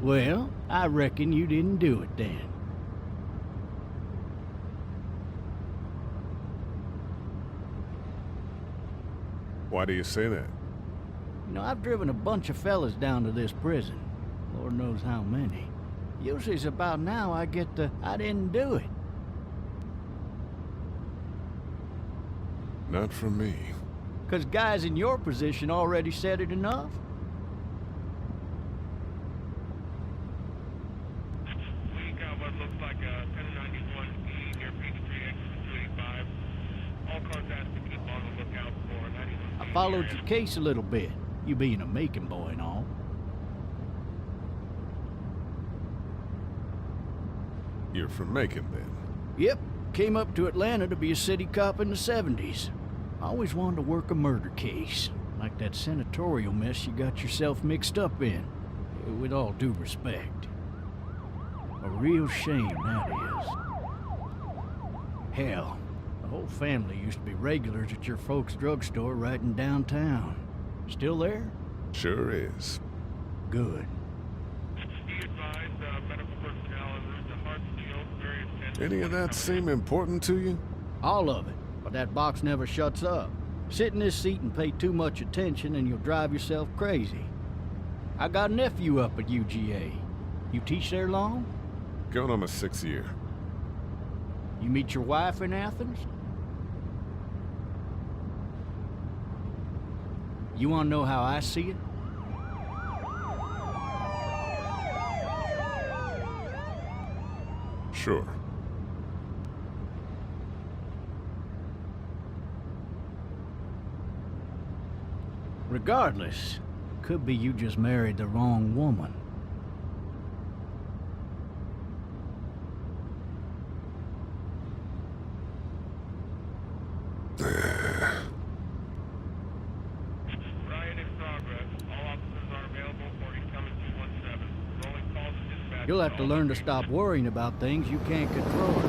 Well, I reckon you didn't do it then. Why do you say that? You know, I've driven a bunch of fellas down to this prison. Lord knows how many. Usually it's about now I get the, I didn't do it. Not from me. 'Cause guys in your position already said it enough? We got what looks like a 1091E near Peachtree, exit 285. All cars asked to keep on the lookout for 91. I followed your case a little bit, you being a Macon boy and all. You're from Macon, then? Yep, came up to Atlanta to be a city cop in the 70s. I always wanted to work a murder case, like that senatorial mess you got yourself mixed up in, with all due respect. A real shame, that is. Hell, the whole family used to be regulars at your folks' drugstore right in downtown. Still there? Sure is. Good. Be advised, medical personnel en route to Hartsfield, very attentive. Any of that seem important to you? All of it, but that box never shuts up. Sit in this seat and pay too much attention and you'll drive yourself crazy. I got a nephew up at UGA. You teach there long? Going on my 6th year. You meet your wife in Athens? You wanna know how I see it? Sure. Regardless, could be you just married the wrong woman. Riot in progress. All officers are available for incoming 217. Rolling calls to dispatch. You'll have to learn to stop worrying about things you can't control.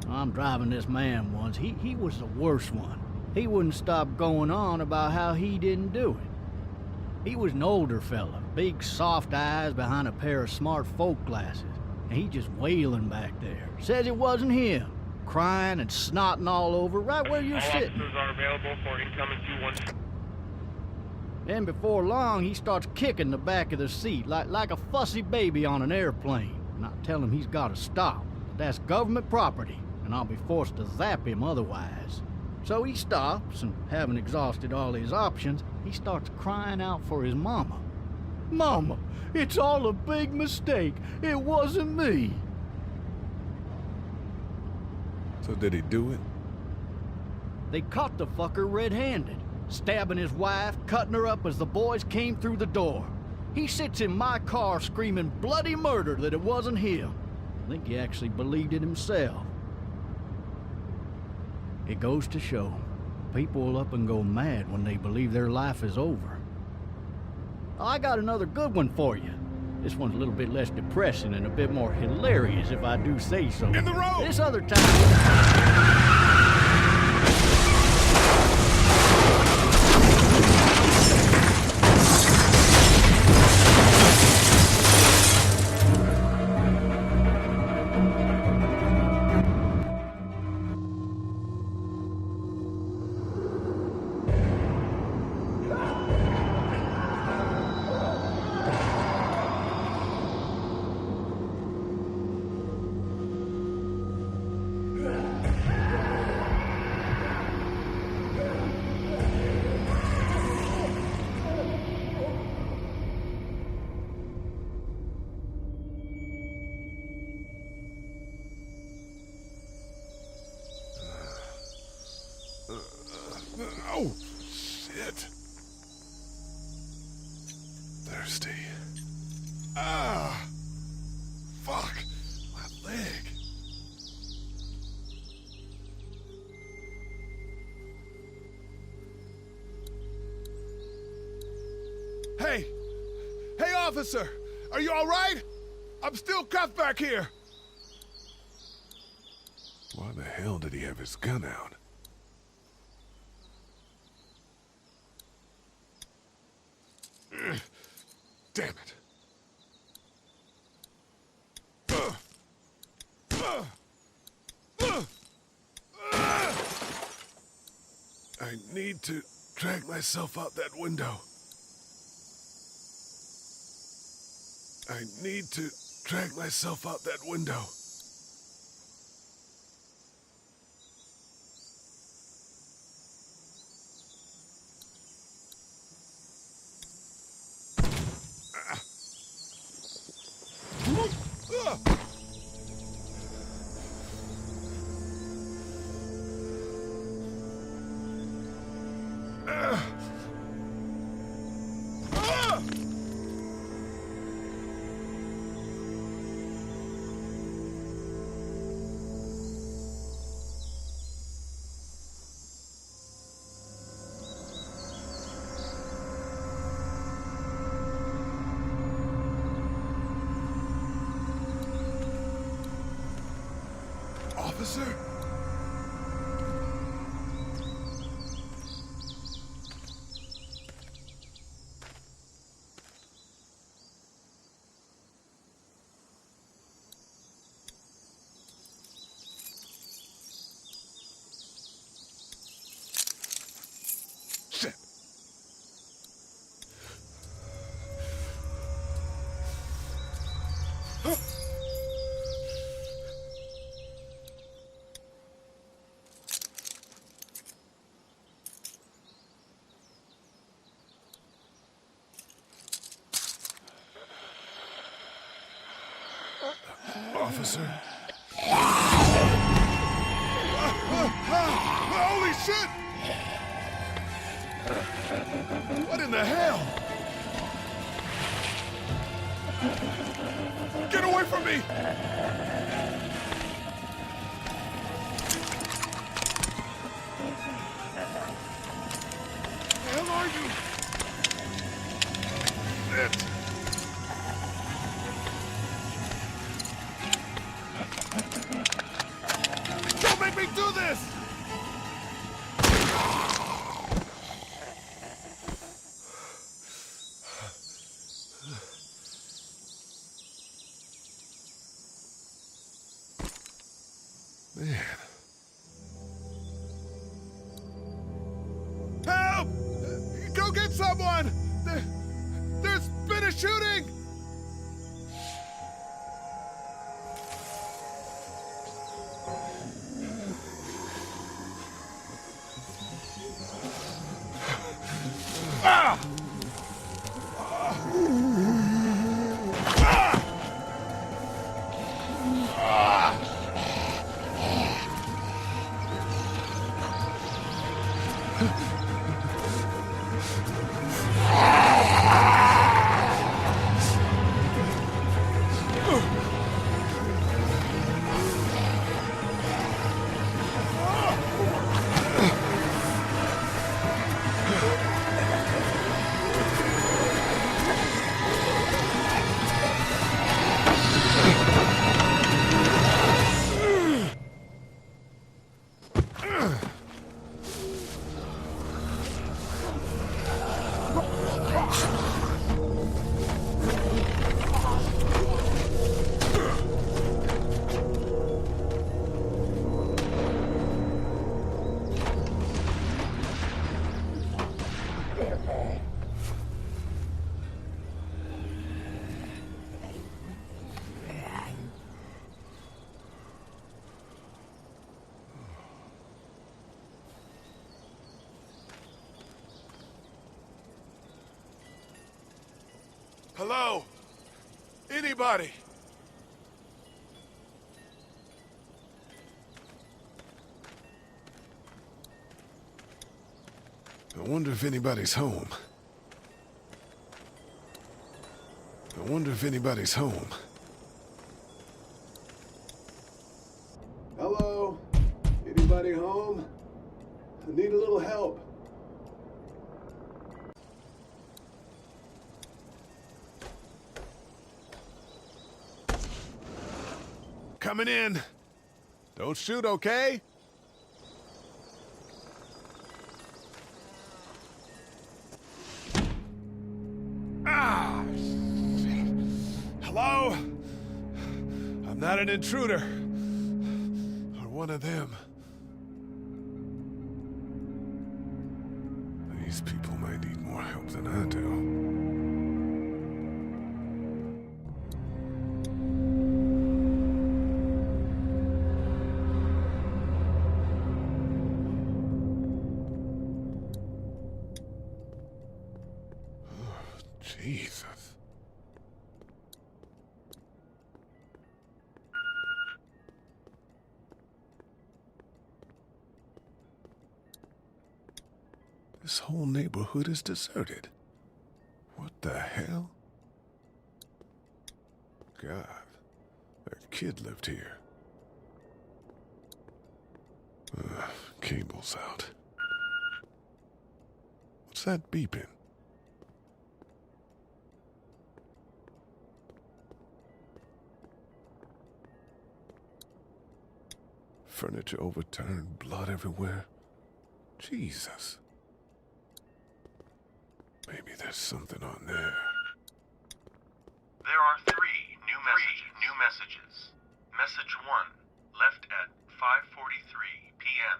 I'm driving this man once. He was the worst one. He wouldn't stop going on about how he didn't do it. He was an older fella, big soft eyes behind a pair of smart folk glasses, and he just wailing back there. Says it wasn't him, crying and snotting all over right where you're All sitting. officers are available for incoming 217. Then before long, he starts kicking the back of the seat like a fussy baby on an airplane. And I tell him he's got to stop. That's government property, and I'll be forced to zap him otherwise. So he stops, and having exhausted all his options, he starts crying out for his mama. Mama, it's all a big mistake. It wasn't me. So did he do it? They caught the fucker red-handed, stabbing his wife, cutting her up as the boys came through the door. He sits in my car screaming bloody murder that it wasn't him. I think he actually believed it himself. It goes to show, people will up and go mad when they believe their life is over. I got another good one for you. This one's a little bit less depressing and a bit more hilarious, if I do say so. In the road! This other time... Oh, shit. Thirsty. Ah! Fuck! My leg. Hey! Hey, officer! Are you all right? I'm still cuffed back here! Why the hell did he have his gun out? Damn it. I need to drag myself out that window. I need to drag myself out that window. Officer? Shit. Officer? Holy shit! What in the hell? Get away from me! Where the hell are you? Shit! Don't make me do this! Man. Help! Go get someone! There's been a shooting! Ah! Hello? Anybody? I wonder if anybody's home. I wonder if anybody's home. Hello? Anybody home? I need a little help. Coming in. Don't shoot, okay? not an intruder. Or one of them. These people may need more help than I do. Jesus. This whole neighborhood is deserted. What the hell? God, a kid lived here. Cable's out. What's that beeping? Furniture overturned, blood everywhere. Jesus. Maybe there's something on there. There are three new messages. Message 1, left at 5:43 p.m.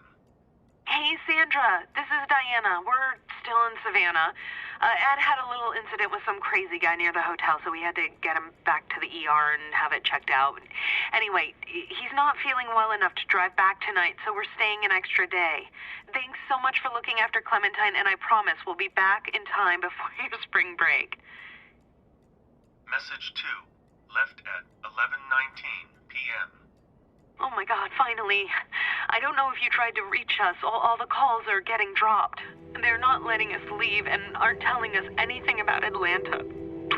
Hey, Sandra. This is Diana. We're still in Savannah. Ed had a little incident with some crazy guy near the hotel, so we had to get him back to the ER and have it checked out. Anyway, he's not feeling well enough to drive back tonight, so we're staying an extra day. Thanks so much for looking after Clementine, and I promise we'll be back in time before your spring break. Message 2, left at 11:19 p.m. Oh my God, finally. I don't know if you tried to reach us. All the calls are getting dropped. They're not letting us leave and aren't telling us anything about Atlanta.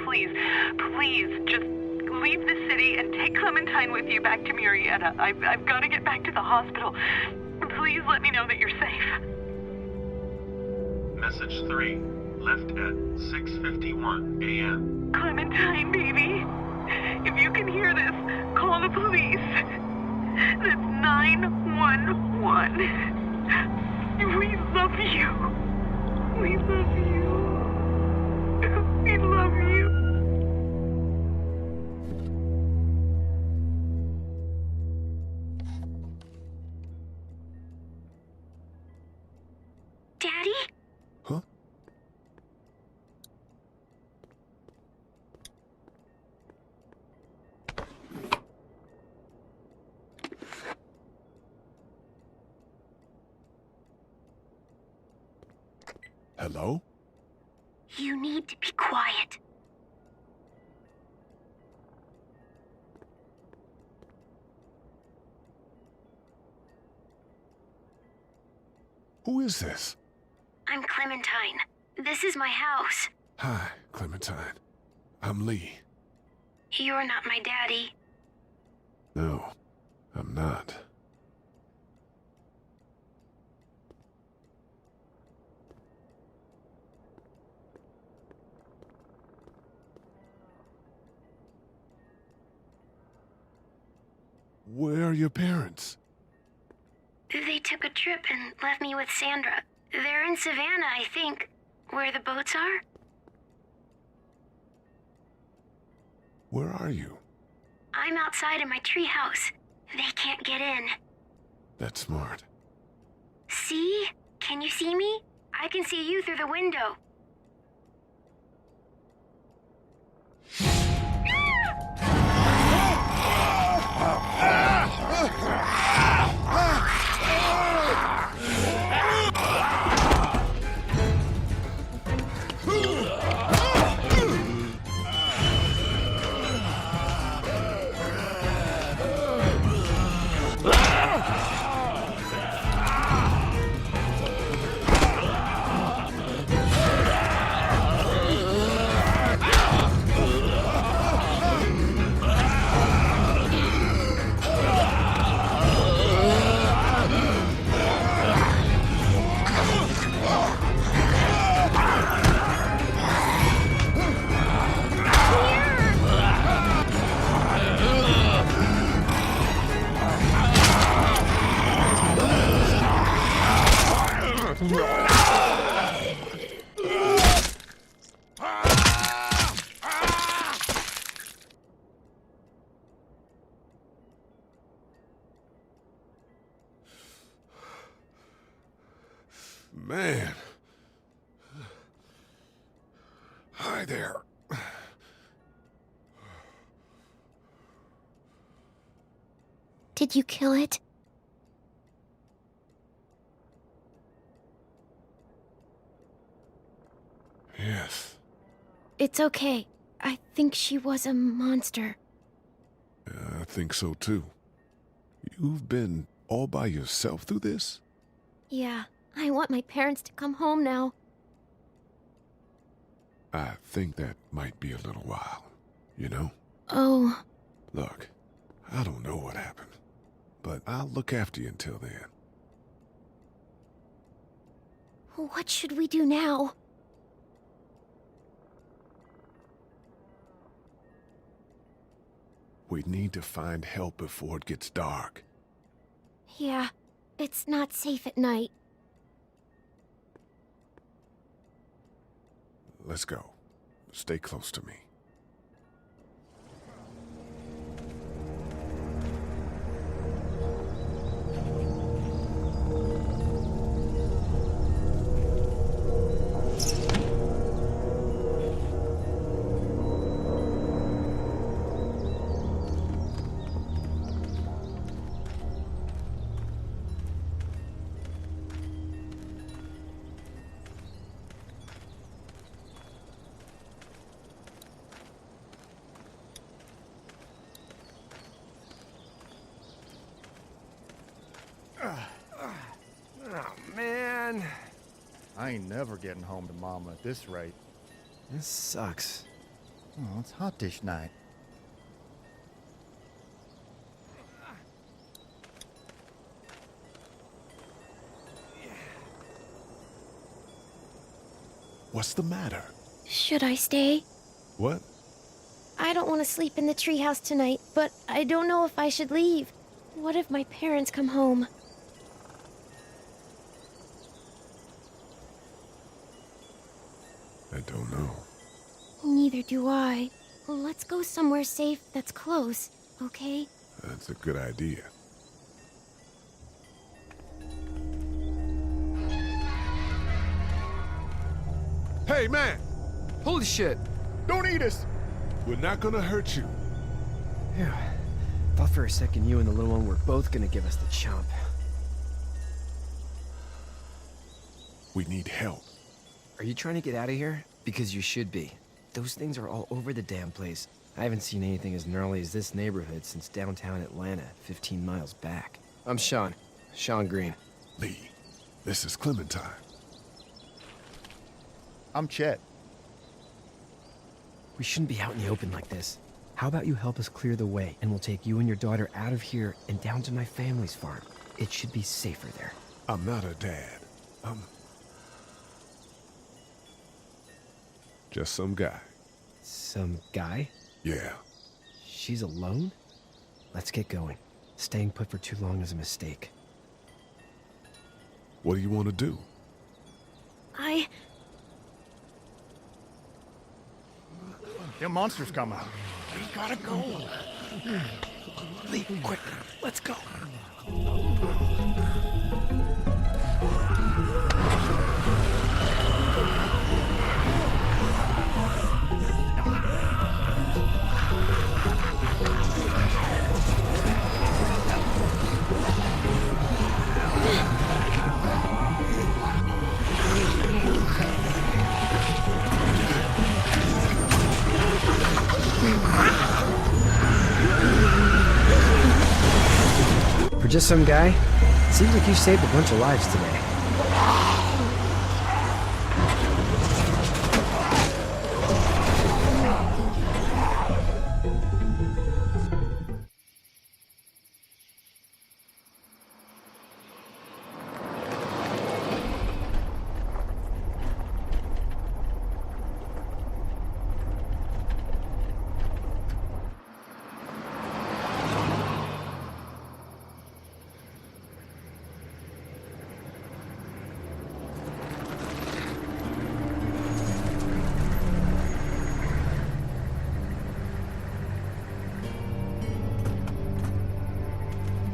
Please, just leave the city and take Clementine with you back to Murrieta. I've got to get back to the hospital. Please let me know that you're safe. Message 3, left at 6:51 a.m. Clementine, baby. If you can hear this, call the police. That's 911. We love you. We love you. We love you. Daddy? Huh? Hello? You need to be quiet. Who is this? I'm Clementine. This is my house. Hi, Clementine. I'm Lee. You're not my daddy. No, I'm not. Where are your parents? They took a trip and left me with Sandra. They're in Savannah, I think. Where the boats are? Where are you? I'm outside in my treehouse. They can't get in. That's smart. See? Can you see me? I can see you through the window. Man. Hi there. Did you kill it? Yes. It's okay. I think she was a monster. I think so too. You've been all by yourself through this? Yeah, I want my parents to come home now. I think that might be a little while, you know? Oh. Look, I don't know what happened, but I'll look after you until then. What should we do now? We need to find help before it gets dark. Yeah, it's not safe at night. Let's go. Stay close to me. Oh, man. I ain't never getting home to Mama at this rate. This sucks. Oh, it's hot this night. What's the matter? Should I stay? What? I don't want to sleep in the treehouse tonight, but I don't know if I should leave. What if my parents come home? I don't know. Neither do I. Let's go somewhere safe that's close, okay? That's a good idea. Hey, man! Holy shit! Don't eat us! We're not gonna hurt you. Yeah. Thought for a second you and the little one were both gonna give us the chomp. We need help. Are you trying to get out of here? Because you should be. Those things are all over the damn place. I haven't seen anything as gnarly as this neighborhood since downtown Atlanta, 15 miles back. I'm Sean. Sean Green. Lee, this is Clementine. I'm Chet. We shouldn't be out in the open like this. How about you help us clear the way, and we'll take you and your daughter out of here and down to my family's farm. It should be safer there. I'm not her dad. I'm just some guy. Some guy? Yeah. She's alone? Let's get going. Staying put for too long is a mistake. What do you want to do? Them monsters come out. We gotta go. Lee, quick, let's go. For just some guy, it seems like you saved a bunch of lives today.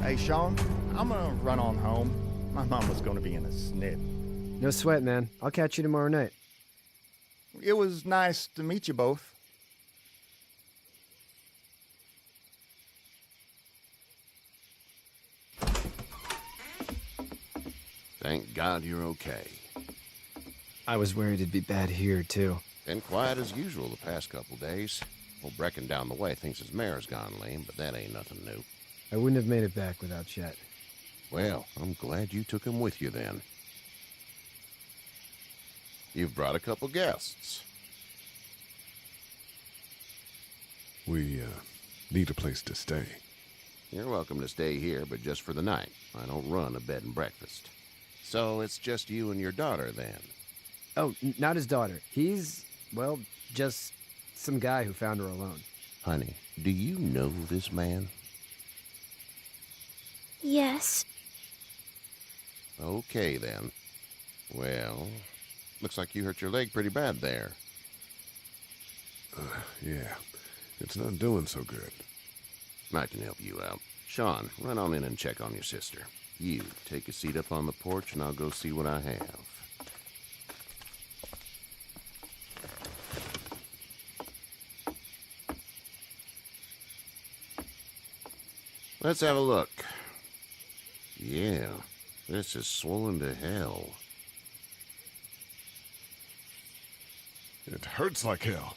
Hey, Sean, I'm gonna run on home. My mama's gonna be in a snit. No sweat, man. I'll catch you tomorrow night. It was nice to meet you both. Thank God you're okay. I was worried it'd be bad here, too. Been quiet as usual the past couple days. Old Brecken down the way thinks his mare's gone lame, but that ain't nothing new. I wouldn't have made it back without Chet. Well, I'm glad you took him with you then. You've brought a couple guests. We, need a place to stay. You're welcome to stay here, but just for the night. I don't run a bed and breakfast. So it's just you and your daughter, then? Oh, not his daughter. He's, well, just some guy who found her alone. Honey, do you know this man? Yes. Okay, then. Well, looks like you hurt your leg pretty bad there. Yeah. It's not doing so good. I can help you out. Sean, run on in and check on your sister. You, take a seat up on the porch and I'll go see what I have. Let's have a look. Yeah, this is swollen to hell. It hurts like hell.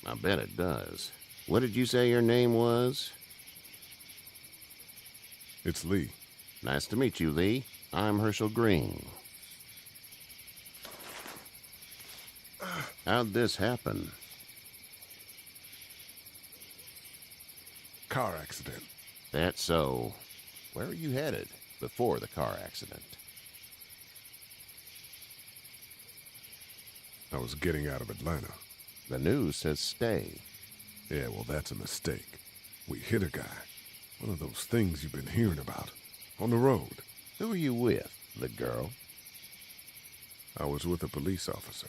I bet it does. What did you say your name was? It's Lee. Nice to meet you, Lee. I'm Herschel Green. How'd this happen? Car accident. That's so. Where are you headed before the car accident? I was getting out of Atlanta. The news says stay. Yeah, well, that's a mistake. We hit a guy. One of those things you've been hearing about. On the road. Who are you with? The girl? I was with a police officer.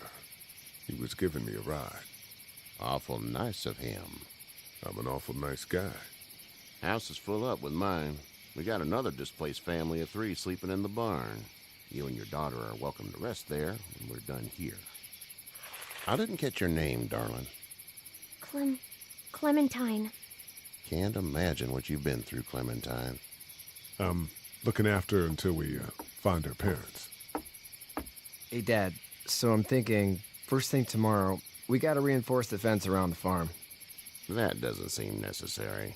He was giving me a ride. Awful nice of him. I'm an awful nice guy. House is full up with mine. We got another displaced family of 3 sleeping in the barn. You and your daughter are welcome to rest there when we're done here. I didn't catch your name, darling. Clementine. Can't imagine what you've been through, Clementine. Looking after her until we find her parents. Hey, Dad, so I'm thinking, first thing tomorrow, we gotta reinforce the fence around the farm. That doesn't seem necessary.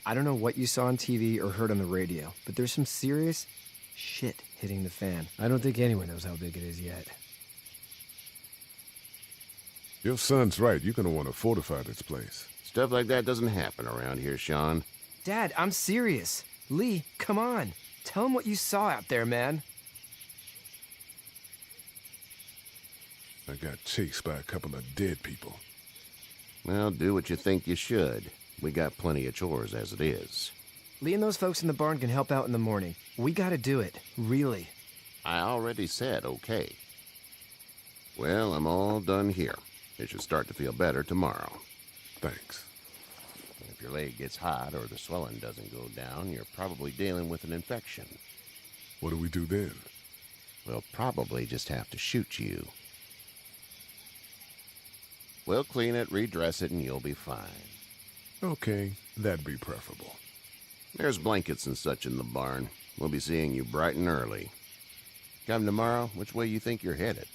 I don't know what you saw on TV or heard on the radio, but there's some serious shit hitting the fan. I don't think anyone knows how big it is yet. Your son's right. You're gonna want to fortify this place. Stuff like that doesn't happen around here, Sean. Dad, I'm serious. Lee, come on. Tell him what you saw out there, man. I got chased by a couple of dead people. Well, do what you think you should. We got plenty of chores as it is. Lee and those folks in the barn can help out in the morning. We gotta do it. Really. I already said okay. Well, I'm all done here. It should start to feel better tomorrow. Thanks. If your leg gets hot or the swelling doesn't go down, you're probably dealing with an infection. What do we do then? We'll probably just have to shoot you. We'll clean it, redress it, and you'll be fine. Okay, that'd be preferable. There's blankets and such in the barn. We'll be seeing you bright and early. Come tomorrow, which way you think you're headed?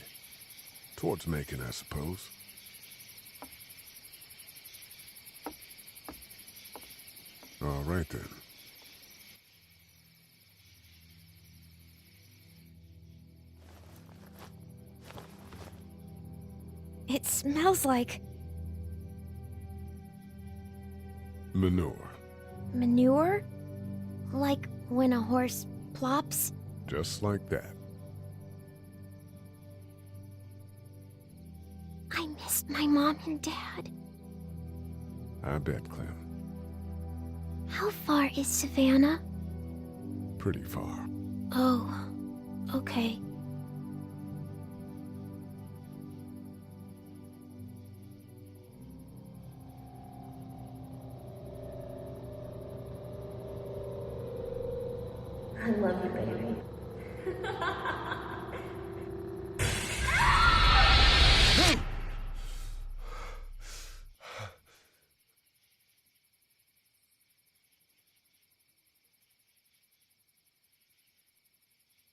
Towards Macon, I suppose. All right, then. It smells like Manure. manure? Like when a horse plops? Just like that. I missed my mom and dad. I bet, Clem. How far is Savannah? Pretty far. Oh, okay. I love you, baby.